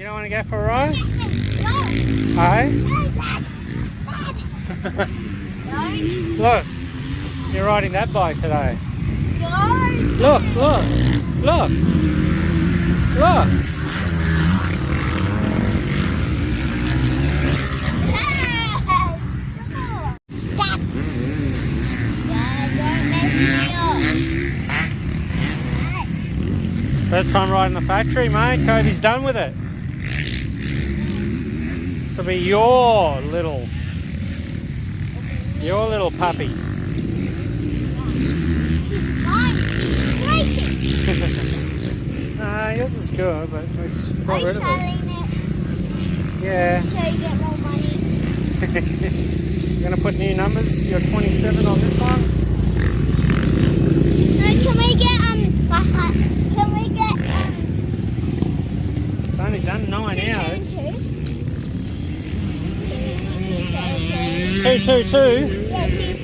You don't want to go for a ride? No. Hey? Don't. Look, you're riding that bike today. Don't. Look, look, look, look. First time riding the factory, mate. Kobe's done with it. This will be your little puppy. Yours is good, but it's got rid of it. Yeah. So you get more money. You're gonna put new numbers. You're 27 on this one. No, can we get It's only done 9 hours. 222. Yeah, 222.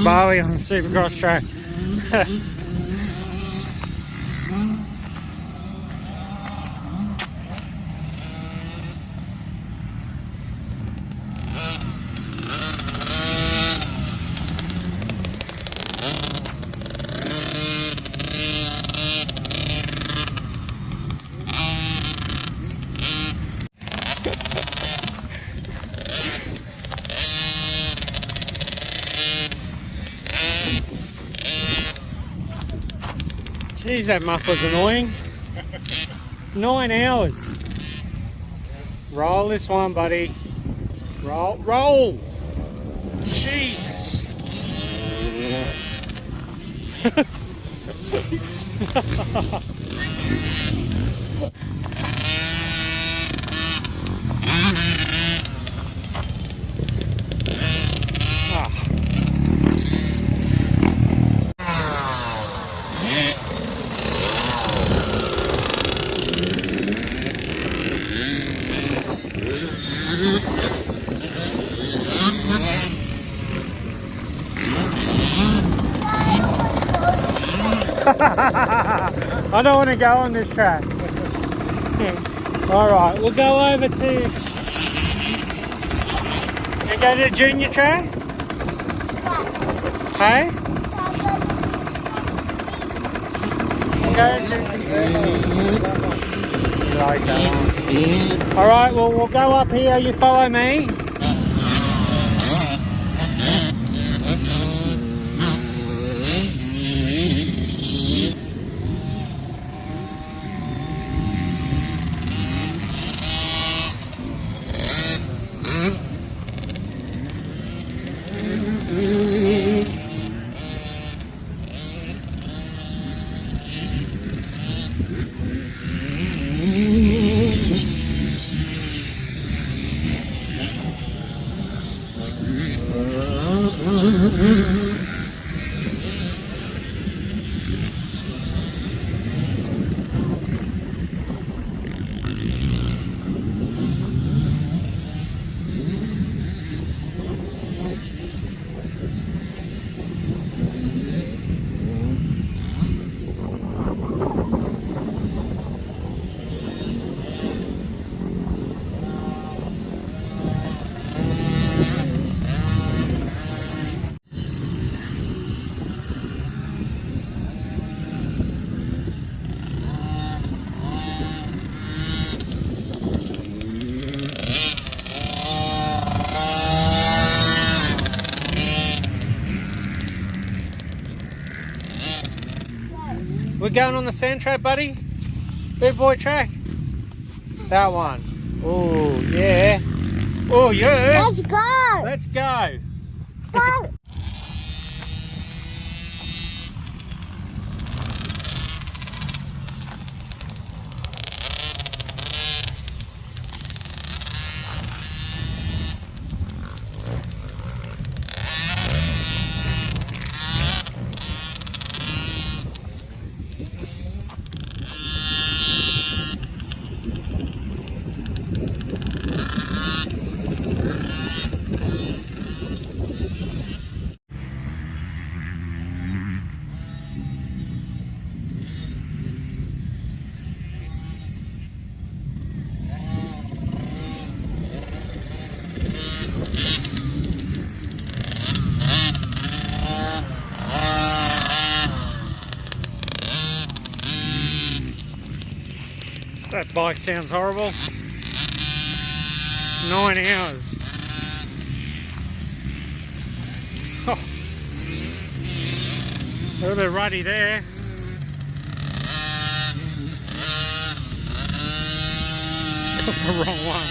Beau on the Supercross track. Jeez, that muffler's annoying. 9 hours. Roll this one, buddy. Roll, roll. Jesus. I don't want to go on this track. Alright, we'll go over to... You go to the junior track? Hey? Go to... Alright, well we'll go up here, you follow me. We're going on the sand track, buddy? Big boy track? That one. Oh, yeah. Oh, yeah. Let's go. Let's go. Go. That bike sounds horrible. 9 hours. Oh. A little bit ruddy there. Took the wrong one.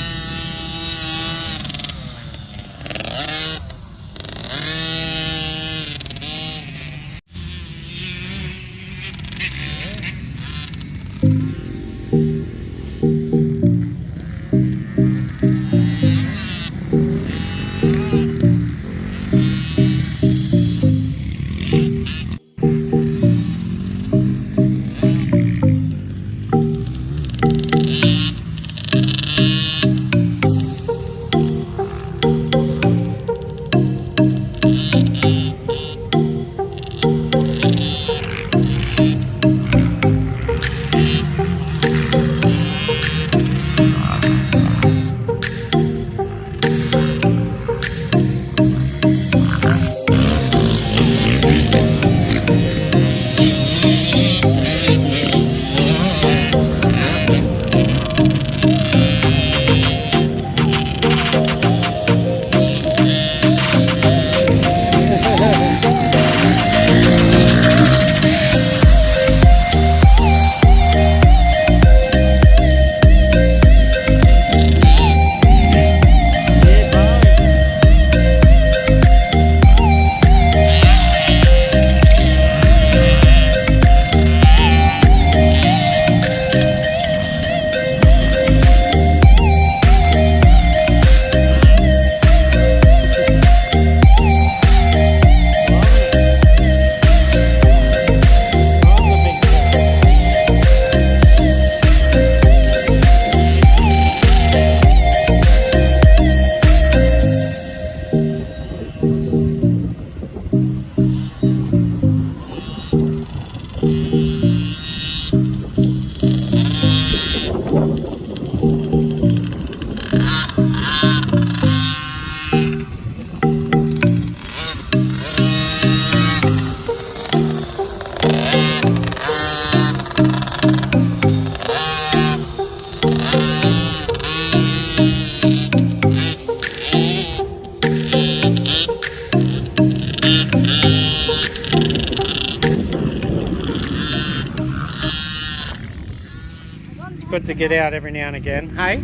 Good to get out every now and again, hey?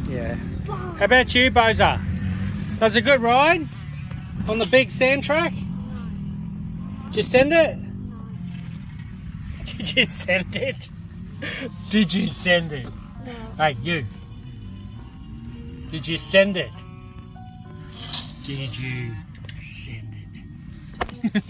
Yeah. How about you, Boza? That was a good ride on the big sand track? Did you send it? Did you send it? Did you send it? No. Hey, you. Did you send it? Did you send it?